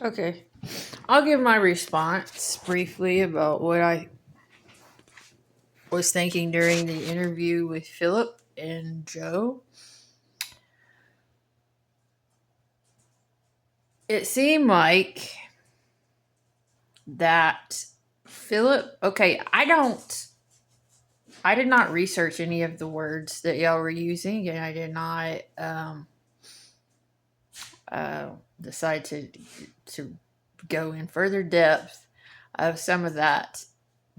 Okay. I'll give my response briefly about what I was thinking during the interview with Philip and Joe. It seemed like that Philip, okay, I did not research any of the words that y'all were using, and I did not decide to go in further depth of some of that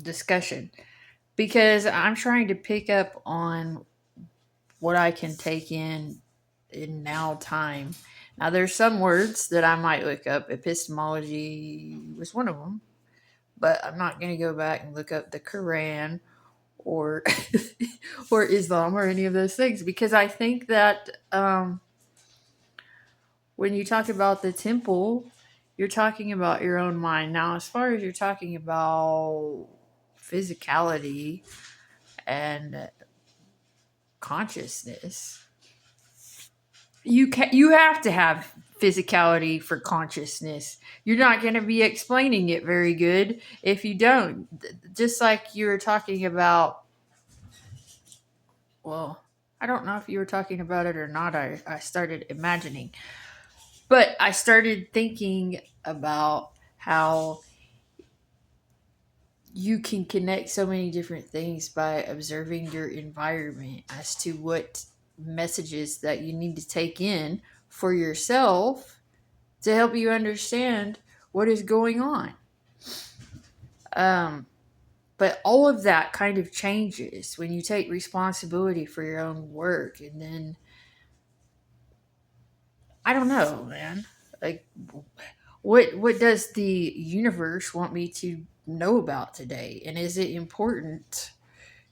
discussion because I'm trying to pick up on what I can take in now time. Now, there's some words that I might look up. Epistemology was one of them, but I'm not going to go back and look up the Quran or or Islam or any of those things because I think that when you talk about the temple, you're talking about your own mind. Now, as far as you're talking about physicality and consciousness, you have to have physicality for consciousness. You're not going to be explaining it very good if you don't. Just like you were talking about, well, I don't know if you were talking about it or not. I started imagining, but I started thinking about how you can connect so many different things by observing your environment as to what messages that you need to take in for yourself to help you understand what is going on. Um, but all of that kind of changes when you take responsibility for your own work. And then, I don't know, man. Like, what does the universe want me to know about today? And is it important?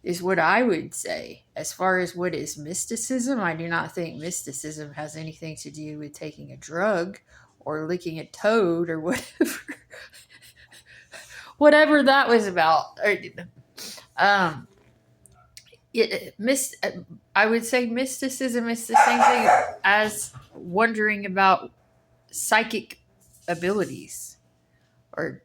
Is what I would say. As far as what is mysticism, I do not think mysticism has anything to do with taking a drug or licking a toad or whatever whatever that was about. Um, I would say mysticism is the same thing as wondering about psychic abilities, or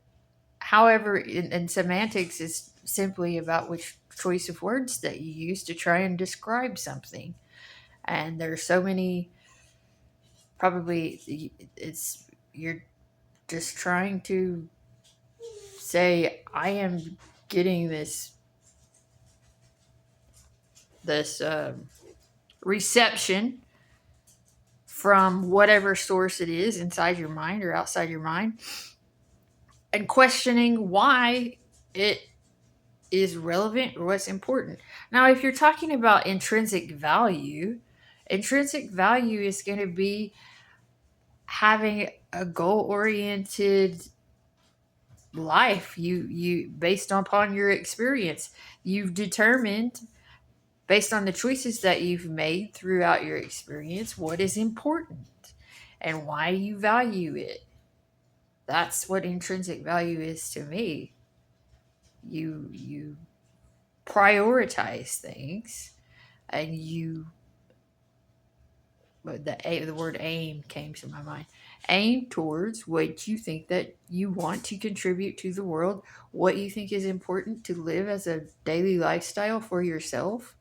however, in semantics is simply about which choice of words that you use to try and describe something. And there's so many, probably it's you're just trying to say I am getting this reception from whatever source it is inside your mind or outside your mind, and questioning why it is relevant or what's important. Now, if you're talking about intrinsic value is going to be having a goal oriented life. You based upon your experience, you've determined based on the choices that you've made throughout your experience what is important and why you value it. That's what intrinsic value is to me. You prioritize things, and you but the word aim came to my mind. Aim towards what you think that you want to contribute to the world, what you think is important to live as a daily lifestyle for yourself,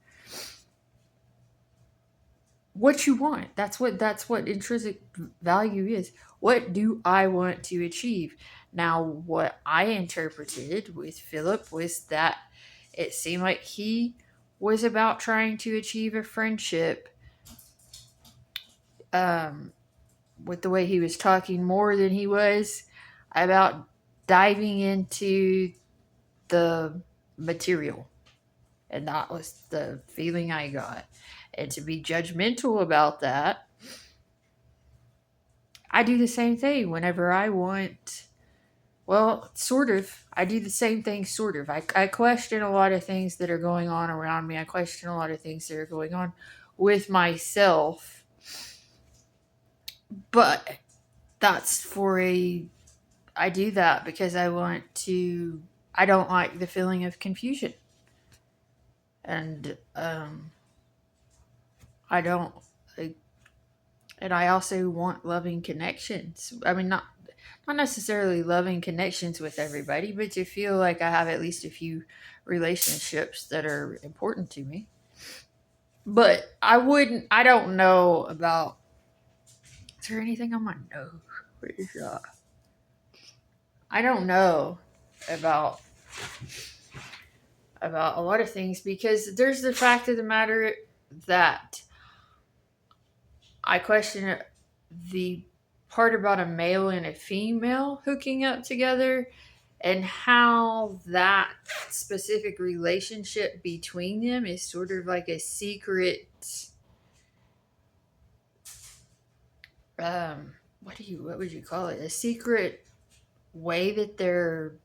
what you want. That's what intrinsic value is. What do I want to achieve? Now, what I interpreted with Philip was that it seemed like he was about trying to achieve a friendship, um, with the way he was talking, more than he was about diving into the material. And that was the feeling I got. And to be judgmental about that, I do the same thing whenever I want. Well, sort of. I do the same thing, sort of. I question a lot of things that are going on around me. I question a lot of things that are going on with myself. But that's for a. I do that because I want to. I don't like the feeling of confusion. And I don't. I, and I also want loving connections. I mean, not. not necessarily loving connections with everybody, but to feel like I have at least a few relationships that are important to me. But I don't know about, is there anything on my nose? What is that? I don't know about a lot of things because there's the fact of the matter that I question the part about a male and a female hooking up together and how that specific relationship between them is sort of like a secret, what would you call it, a secret way that they're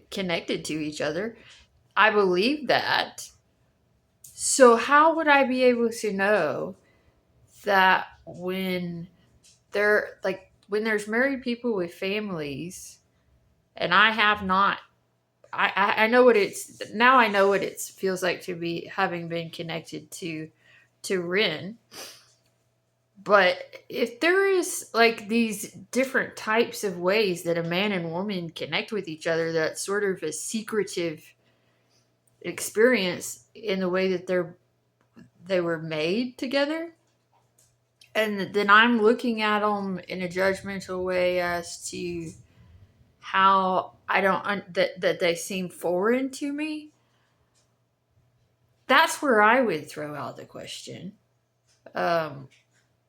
connected to each other. I believe that. So how would I be able to know that when they're like when there's married people with families and I have not, I know what it's now, I know what it feels like to be having been connected to Rin. But if there is like these different types of ways that a man and woman connect with each other, that's sort of a secretive experience in the way that they were made together, and then I'm looking at them in a judgmental way as to how I don't that they seem foreign to me. That's where I would throw out the question. Um,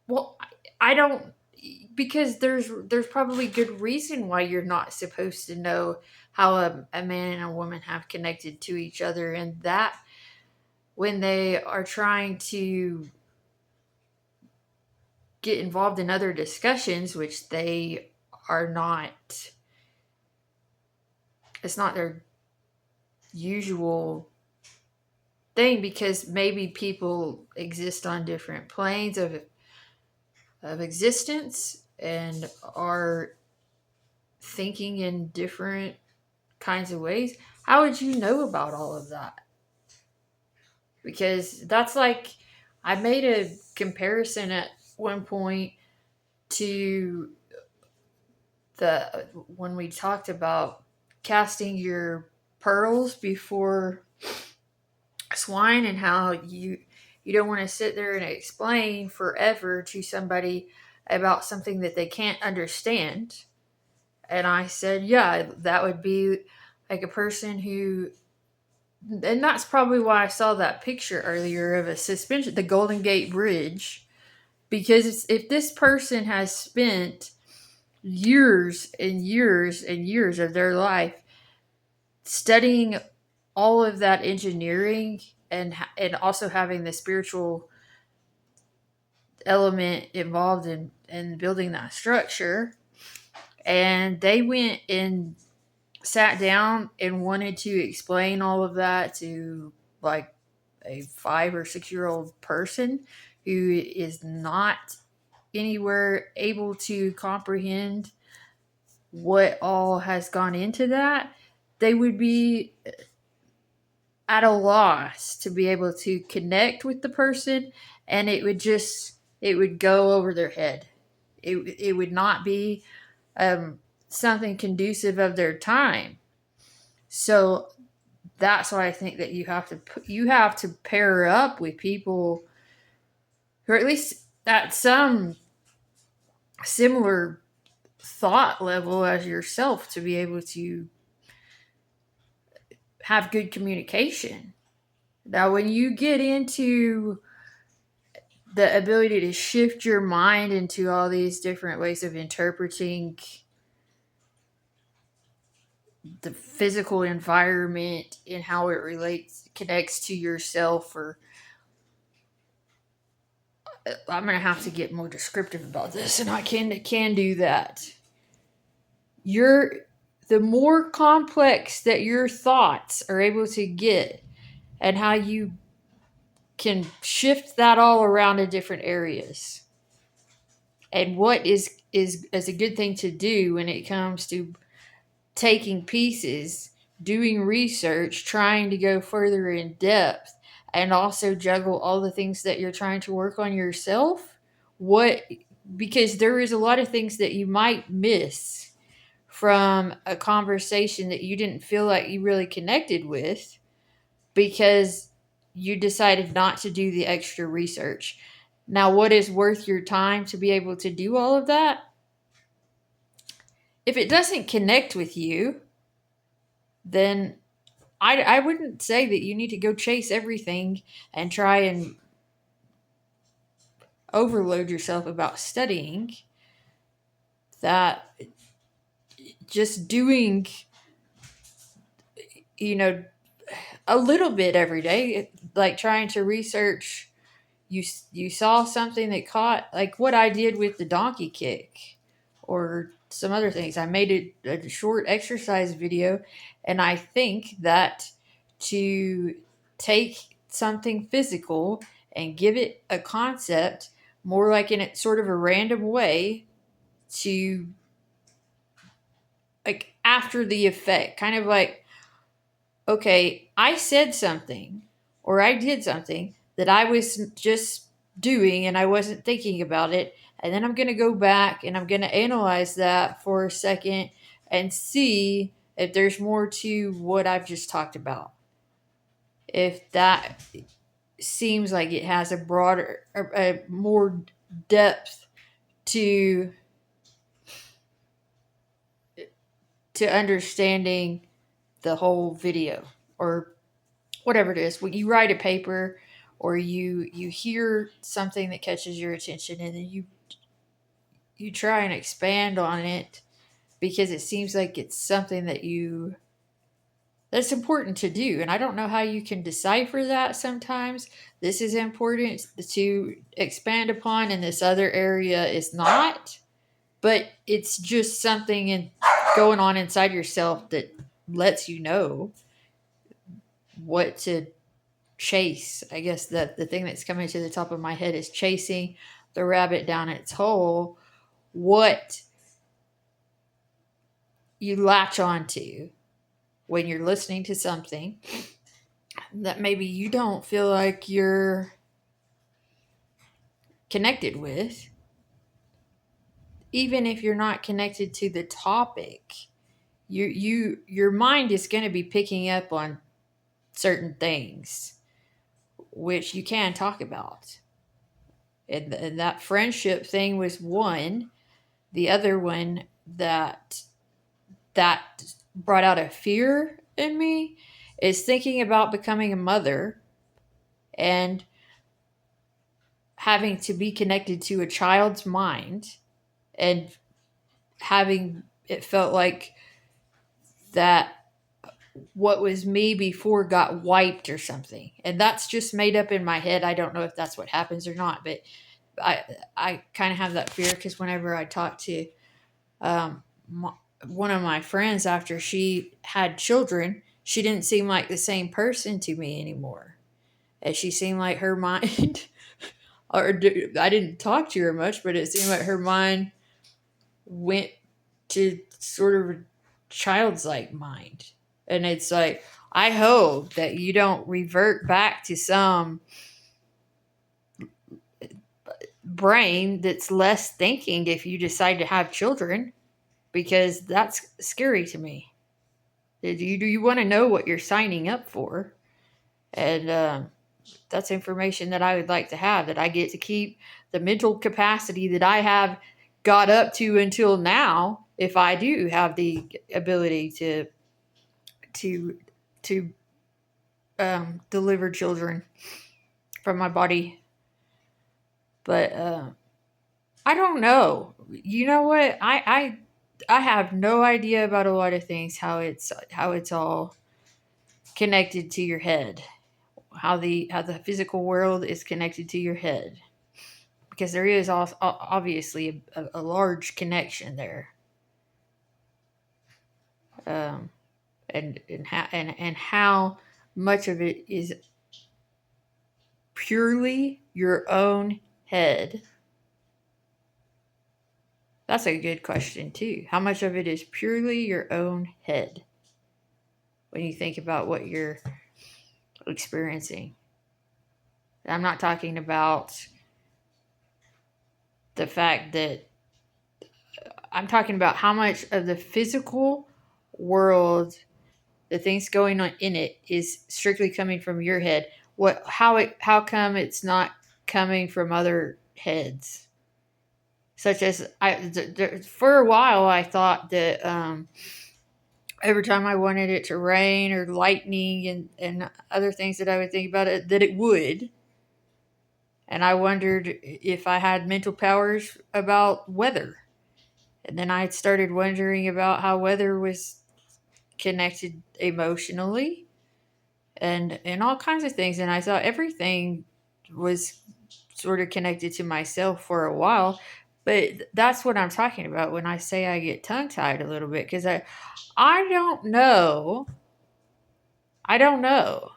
well, I don't, because there's probably good reason why you're not supposed to know how a man and a woman have connected to each other, and that when they are trying to get involved in other discussions, which they are not, it's not their usual thing, because maybe people exist on different planes of existence and are thinking in different kinds of ways. How would you know about all of that? Because that's like, I made a comparison at one point to the when we talked about casting your pearls before swine, and how you don't want to sit there and explain forever to somebody about something that they can't understand. And I said, yeah, that would be like a person who, and that's probably why I saw that picture earlier of a suspension, the Golden Gate Bridge, because if this person has spent years and years and years of their life studying all of that engineering, and also having the spiritual element involved in building that structure, and they went and sat down and wanted to explain all of that to like a 5 or 6 year old person who is not anywhere able to comprehend what all has gone into that, they would be at a loss to be able to connect with the person, and it would go over their head. It would not be something conducive of their time. So that's why I think that you have to pair up with people who are at least at some similar thought level as yourself to be able to have good communication. Now, when you get into the ability to shift your mind into all these different ways of interpreting the physical environment and how it connects to yourself, or I'm going to have to get more descriptive about this, and I can do that. You're The more complex that your thoughts are able to get, and how you can shift that all around in different areas, and what is a good thing to do when it comes to taking pieces, doing research, trying to go further in depth, and also juggle all the things that you're trying to work on yourself. What because there is a lot of things that you might miss from a conversation that you didn't feel like you really connected with because you decided not to do the extra research. Now, what is worth your time to be able to do all of that? If it doesn't connect with you, then I wouldn't say that you need to go chase everything and try and overload yourself about studying. That just doing, you know, a little bit every day, like trying to research. You saw something that caught, like what I did with the donkey kick, or some other things. I made a short exercise video, and I think that to take something physical and give it a concept more like in a sort of a random way, to like after the effect, kind of like, okay, I said something or I did something that I was just doing and I wasn't thinking about it. And then I'm going to go back and I'm going to analyze that for a second and see if there's more to what I've just talked about. If that seems like it has a broader, a more depth to understanding the whole video, or whatever it is. When you write a paper or you hear something that catches your attention, and then you try and expand on it because it seems like it's something that's important to do. And I don't know how you can decipher that sometimes. This is important to expand upon and this other area is not. But it's just something going on inside yourself that lets you know what to chase. I guess that the thing that's coming to the top of my head is chasing the rabbit down its hole. What you latch onto when you're listening to something that maybe you don't feel like you're connected with, even if you're not connected to the topic, your mind is going to be picking up on certain things which you can talk about. And that friendship thing was one. The other one that brought out a fear in me is thinking about becoming a mother and having to be connected to a child's mind, and having it felt like that what was me before got wiped or something. And that's just made up in my head. I don't know if that's what happens or not, but I kind of have that fear because whenever I talk to um, one of my friends after she had children, she didn't seem like the same person to me anymore. And she seemed like her mind, I didn't talk to her much, but it seemed like her mind went to sort of a child's like mind. And it's like, I hope that you don't revert back to some brain that's less thinking if you decide to have children, because that's scary to me. Do you want to know what you're signing up for? And that's information that I would like to have, that I get to keep the mental capacity that I have got up to until now, if I do have the ability to to deliver children from my body. But I don't know. You know what? I have no idea about a lot of things, how it's all connected to your head, how the physical world is connected to your head, because there is obviously a large connection there, um, and how much of it is purely your own head. That's a good question too. How much of it is purely your own head when you think about what you're experiencing? I'm not talking about the fact that I'm talking about how much of the physical world, the things going on in it, is strictly coming from your head. How come it's not coming from other heads? Such as for a while I thought that every time I wanted it to rain or lightning and other things that I would think about it, that it would. And I wondered if I had mental powers about weather. And then I started wondering about how weather was connected emotionally and all kinds of things. And I thought everything was sort of connected to myself for a while. But that's what I'm talking about when I say I get tongue tied a little bit because I don't know. I don't know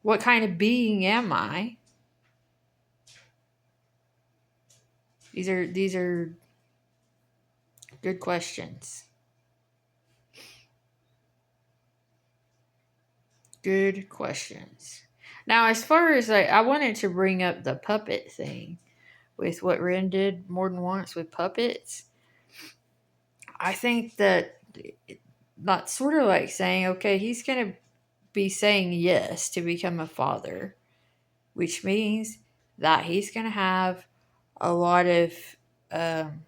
what kind of being am I. These are good questions. Good questions. Now, as far as I wanted to bring up the puppet thing with what Ren did more than once with puppets. I think that not sort of like saying, okay, he's going to be saying yes to become a father, which means that he's going to have a lot of um,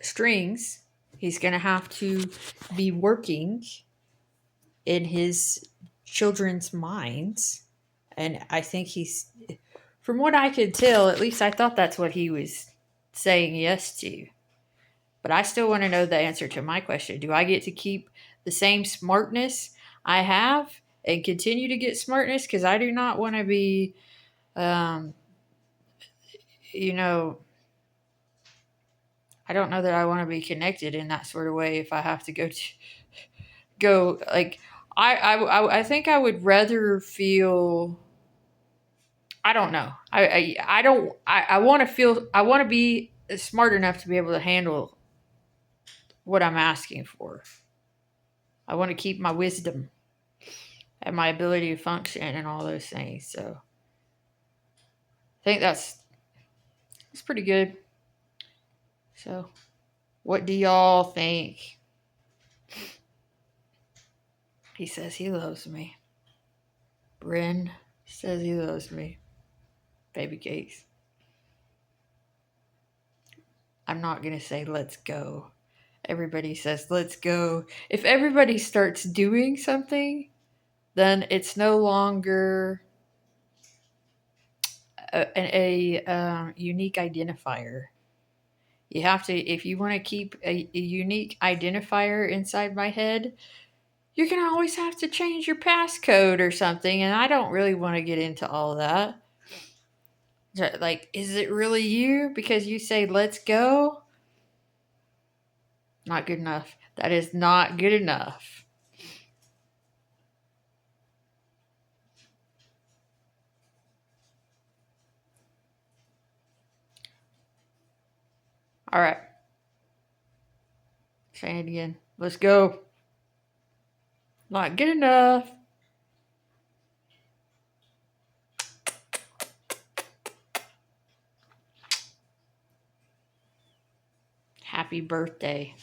strings. He's going to have to be working in his children's minds. And I think from what I could tell, at least I thought that's what he was saying yes to. But I still want to know the answer to my question. Do I get to keep the same smartness I have and continue to get smartness? Because I do not want to be, um, you know, I don't know that I want to be connected in that sort of way if I have to go like I think I would rather feel. I don't know. I don't. I want to feel. I want to be smart enough to be able to handle what I'm asking for. I want to keep my wisdom and my ability to function and all those things. So I think that's pretty good. So what do y'all think? He says he loves me. Bryn says he loves me. Baby cakes. I'm not gonna say let's go. Everybody says let's go. If everybody starts doing something, then it's no longer a unique identifier. You have to, if you want to keep a unique identifier inside my head, you're going to always have to change your passcode or something. And I don't really want to get into all that. Like, is it really you? Because you say, let's go? Not good enough. That is not good enough. All right. Say it again. Let's go. Not good enough. Happy birthday.